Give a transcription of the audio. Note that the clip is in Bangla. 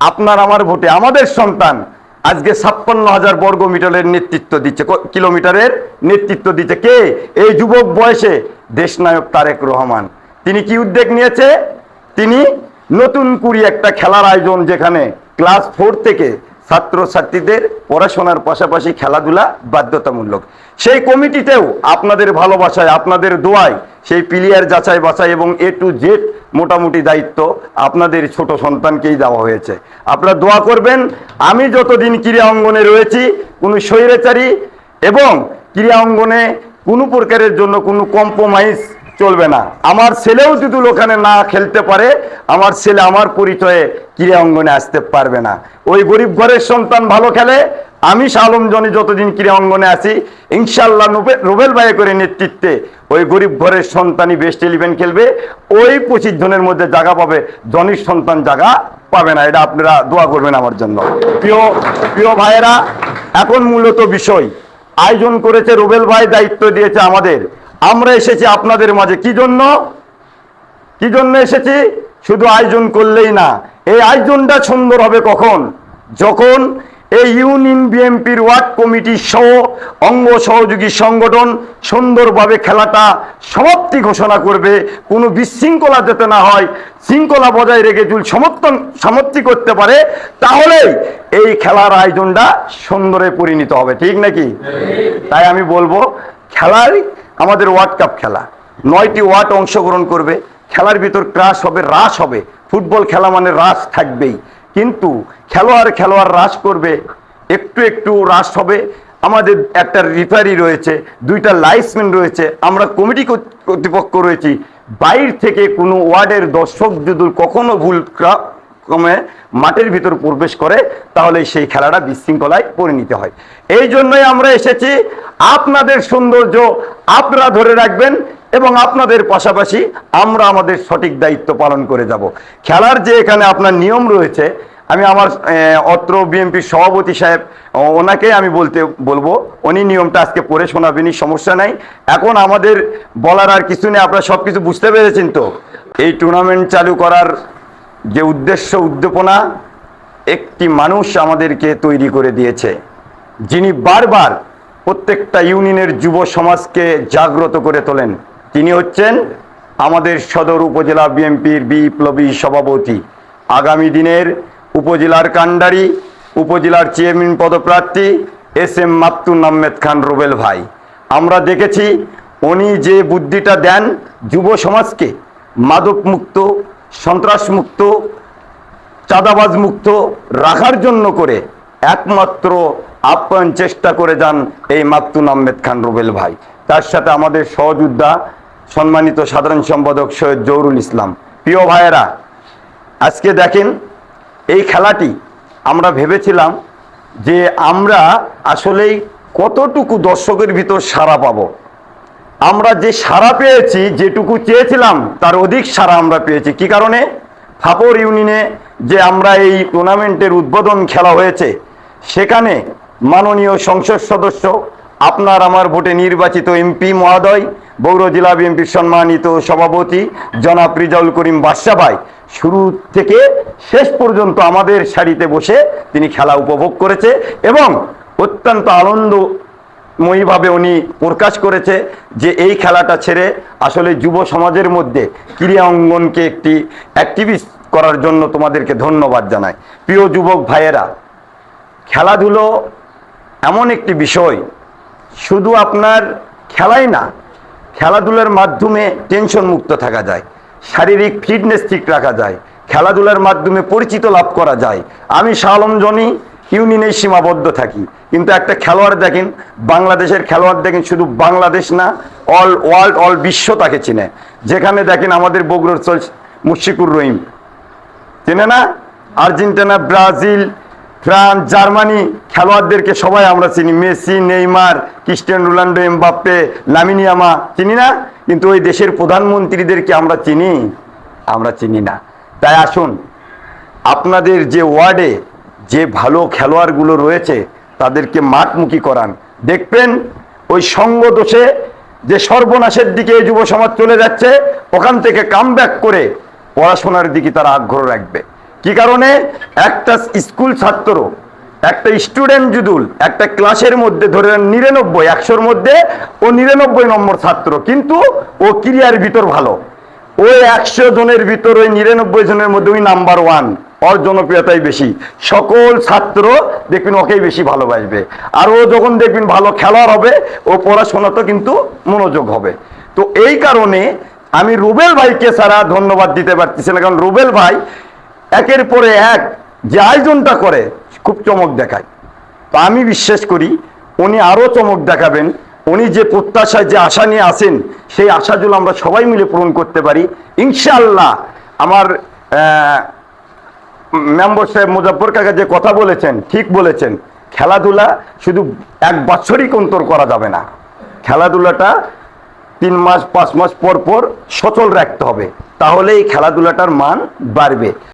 আপনার আমার ভোটে আমাদের সন্তান আজকে 56,000 বর্গ মিটারের নেতৃত্ব দিচ্ছে, কিলোমিটারের নেতৃত্ব দিচ্ছে। কে? এই যুবক বয়সে দেশনায়ক তারেক রহমান। তিনি কি উদ্যোগ নিয়েছে? তিনি নতুন করে একটা খেলার আয়োজন, যেখানে ক্লাস 4 থেকে ছাত্রছাত্রীদের পড়াশোনার পাশাপাশি খেলাধুলা বাধ্যতামূলক। সেই কমিটিতেও আপনাদের ভালোবাসায়, আপনাদের দোয়ায় সেই প্লেয়ার যাচাই বাছাই এবং A to Z মোটামুটি দায়িত্ব আপনাদের ছোট সন্তানকেই দেওয়া হয়েছে। আপনারা দোয়া করবেন। আমি যতদিন ক্রীড়া অঙ্গনে রয়েছি, কোনো স্বৈরাচারী এবং ক্রীড়া অঙ্গনে কোনো প্রকারের জন্য কোনো কম্প্রোমাইজ চলবে না। আমার ছেলেও যদি ওখানে না খেলতে পারে, আমার ছেলে আমার পরিচয়ে ক্রীড়া অঙ্গনে আসতে পারবে না। ওই গরিব ঘরের সন্তান ভালো খেলে, আমি শাহ আলম জনি যতদিন ক্রীড়া অঙ্গনে আছি, ইনশাল্লাহ রুবেল ভাই করে নেতৃত্বে ওই গরিব ঘরের সন্তানই বেস্ট 11 খেলবে। ওই 25 জনের মধ্যে জায়গা পাবে, জনির সন্তান জায়গা পাবে না। এটা আপনারা দোয়া করবেন আমার জন্য। প্রিয় ভাইয়েরা, এখন মূলত বিষয় আয়োজন করেছে রুবেল ভাই, দায়িত্ব দিয়েছে আমাদের। আমরা এসেছি আপনাদের মাঝে কি জন্য? কি জন্য এসেছি? শুধু আয়োজন করলেই না, এই আয়োজনটা সুন্দর হবে কখন? যখন এই ইউনিয়ন বিএনপির ওয়ার্ড কমিটি সহ অঙ্গ সহযোগী সংগঠন সুন্দরভাবে খেলাটা সমাপ্তি ঘোষণা করবে। কোনো বিশৃঙ্খলা যাতে না হয়, শৃঙ্খলা বজায় রেখে যদি সমাপ্তি করতে পারে, তাহলে এই খেলার আয়োজনটা সুন্দরে পরিণত হবে। ঠিক নাকি? তাই আমি বলবো, খেলার আমাদের ওয়ার্ল্ড কাপ খেলা, 9টি ওয়ার্ড অংশগ্রহণ করবে। খেলার ভিতর ক্রাশ হবে, রাশ হবে। ফুটবল খেলা মানে রাশ থাকবেই, কিন্তু খেলোয়াড় রাশ করবে, একটু একটু রাশ হবে। আমাদের একটা রেফারি রয়েছে, 2টা লাইসম্যান রয়েছে, আমরা কমিটি কর্তৃপক্ষ রয়েছি। বাইর থেকে কোনো ওয়ার্ডের দর্শক যদি কখনো ভুল ক্রমে মাঠের ভিতর প্রবেশ করে, তাহলে সেই খেলাটা বিশৃঙ্খলায় পরিণত হয়। এই জন্যই আমরা এসেছি। আপনাদের সৌন্দর্য আপনারা ধরে রাখবেন এবং আপনাদের পাশাপাশি আমরা আমাদের সঠিক দায়িত্ব পালন করে যাব। খেলার যে এখানে আপনার নিয়ম রয়েছে, আমি আমার অত্র বিএনপির সভাপতি সাহেব, ওনাকে আমি বলবো, উনি নিয়মটা আজকে পড়ে শোনাবেনি, সমস্যা নাই। এখন আমাদের বলার আর কিছু নেই, আপনারা সব কিছু বুঝতে পেরেছেন তো? এই টুর্নামেন্ট চালু করার যে উদ্দেশ্য, উদ্দীপনা, একটি মানুষ আমাদেরকে তৈরি করে দিয়েছে, যিনি বারবার প্রত্যেকটা ইউনিয়নের যুব সমাজকে জাগ্রত করে তোলেন। তিনি হচ্ছেন আমাদের সদর উপজেলা বিএনপির বিপ্লবী সভাপতি, আগামী দিনের উপজেলার কান্ডারি, উপজেলার চেয়ারম্যান পদপ্রার্থী SM মাকতুম আহমেদ খান রুবেল ভাই। আমরা দেখেছি উনি যে বুদ্ধিটা দেন যুব সমাজকে মাদক মুক্ত, সন্ত্রাস মুক্ত, চাঁদাবাজ মুক্ত রাখার জন্য করে একমাত্র আপ্যায়ন চেষ্টা করে যান এই মাকতুম আহমেদ খান রুবেল ভাই। তার সাথে আমাদের সহযোদ্ধা সম্মানিত সাধারণ সম্পাদক সৈয়দ জহুরুল ইসলাম। প্রিয় ভাইয়েরা, আজকে দেখেন এই খেলাটি আমরা ভেবেছিলাম যে আমরা আসলেই কতটুকু দর্শকের ভিতর সাড়া পাবো। আমরা যে সাড়া পেয়েছি, যেটুকু চেয়েছিলাম তার অধিক সাড়া আমরা পেয়েছি। কি কারণে? ফাপর ইউনিয়নে যে আমরা এই টুর্নামেন্টের উদ্বোধন খেলা হয়েছে, সেখানে মাননীয় সংসদ সদস্য, আপনার আমার ভোটে নির্বাচিত MP মহোদয়, বগুড়া জেলা বিএনপির সম্মানিত সভাপতি জনাব রিজাউল করিম বাদশা ভাই শুরু থেকে শেষ পর্যন্ত আমাদের সারিতে বসে তিনি খেলা উপভোগ করেছে এবং অত্যন্ত আনন্দময়ীভাবে উনি প্রকাশ করেছে যে এই খেলাটা ছেড়ে আসলে যুব সমাজের মধ্যে ক্রীড়া অঙ্গনকে একটি অ্যাক্টিভিস্ট করার জন্য তোমাদেরকে ধন্যবাদ জানাই। প্রিয় যুবক ভাইয়েরা, খেলাধুলো এমন একটি বিষয়, শুধু আপনার খেলাই না, খেলাধুলার মাধ্যমে টেনশন মুক্ত থাকা যায়, শারীরিক ফিটনেস ঠিক রাখা যায়, খেলাধুলার মাধ্যমে পরিচিত লাভ করা যায়। আমি শাহ আলম জনি ইউনিয়নে সীমাবদ্ধ থাকি, কিন্তু একটা খেলোয়াড় দেখেন, বাংলাদেশের খেলোয়াড় দেখেন, শুধু বাংলাদেশ না, অল ওয়ার্ল্ড, অল বিশ্ব তাকে চিনে। যেখানে দেখেন আমাদের বগুড়ার মুশফিকুর রহিম চেনে না, আর্জেন্টিনা, ব্রাজিল, ফ্রান্স, জার্মানি খেলোয়াড়দেরকে সবাই আমরা চিনি। Messi, Neymar, Cristiano Ronaldo, Mbappe, Lamine Yamal চিনি না, কিন্তু ওই দেশের প্রধানমন্ত্রীদেরকে আমরা চিনি? আমরা চিনি না। তাই আসুন, আপনাদের যে ওয়ার্ডে যে ভালো খেলোয়াড়গুলো রয়েছে তাদেরকে মাঠমুখী করান। দেখবেন ওই সঙ্গ দোষে যে সর্বনাশের দিকে যুব সমাজ চলে যাচ্ছে, ওখান থেকে কামব্যাক করে পড়াশোনার দিকে তারা আগ্রহ রাখবে। কি কারণে? একটা স্কুল ছাত্র, একটা স্টুডেন্ট যদি একটা ক্লাসের মধ্যে ধরে 99, 100-র মধ্যে ও 99 নম্বর ছাত্র, কিন্তু ও ক্রিয়ার ভিতর ভালো, ওই 100 জনের ভিতর ওই 99 জনের মধ্যে ওই নাম্বার 1, ওর জনপ্রিয়তাই বেশি। সকল ছাত্র দেখবেন ওকেই বেশি ভালোবাসবে। আর ও যখন দেখবেন ভালো খেলোয়াড় হবে, ও পড়াশোনাতে কিন্তু মনোযোগ হবে। তো এই কারণে আমি রুবেল ভাইকে ছাড়া ধন্যবাদ দিতে পারতেছি না, কারণ রুবেল ভাই একের পরে এক যে আয়োজনটা করে খুব চমক দেখায়। তো আমি বিশ্বাস করি উনি আরো চমক দেখাবেন। উনি যে প্রত্যাশায়, যে আশা নিয়ে আসেন, সেই আশাগুলো আমরা সবাই মিলে পূরণ করতে পারি ইনশাআল্লাহ। আমার মেম্বার সাহেব মুজাফফর কাকা যে কথা বলেছেন, ঠিক বলেছেন। খেলাধুলা শুধু 1 বছরই অন্তর করা যাবে না, খেলাধুলাটা 3 মাস 5 মাস পর পর সচল রাখতে হবে, তাহলে এই খেলাধুলাটার মান বাড়বে।